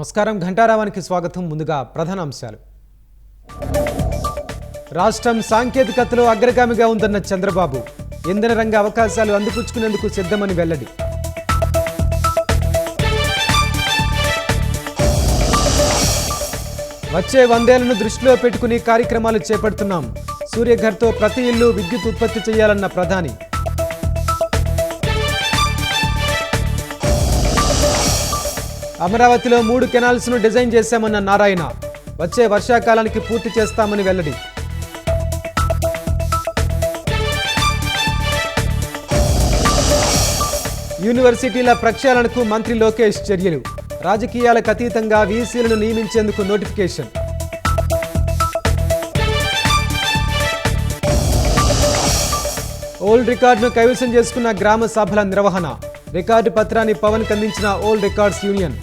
నమస్కారం. ఘంటారావానికి స్వాగతం. ముందుగా ప్రధాన అంశాలు. రాష్ట్రం సాంకేతికతలో అగ్రగామిగా ఉందన్న చంద్రబాబు. ఇంధన రంగ అవకాశాలు అందిపుచ్చుకునేందుకు సిద్ధమని వెల్లడి. వచ్చే 100 ఏళ్లను దృష్టిలో పెట్టుకుని కార్యక్రమాలు చేపడుతున్నాం. సూర్యఘర్తో ప్రతి ఇల్లు విద్యుత్ ఉత్పత్తి చేయాలన్న ప్రధాని. అమరావతిలో 3 కెనాల్స్ను డిజైన్ చేశామన్న నారాయణ. వచ్చే వర్షాకాలానికి పూర్తి చేస్తామని వెల్లడి. యూనివర్సిటీల ప్రక్షాళనకు మంత్రి లోకేష్ చర్యలు. రాజకీయాలకు అతీతంగా వీసీలను నియమించేందుకు నోటిఫికేషన్. ఓల్డ్ రికార్డును కైవసం చేసుకున్న గ్రామ సభల నిర్వహణ. రికార్డు పత్రాన్ని పవన్ అందించిన ఓల్డ్ రికార్డ్స్ యూనియన్.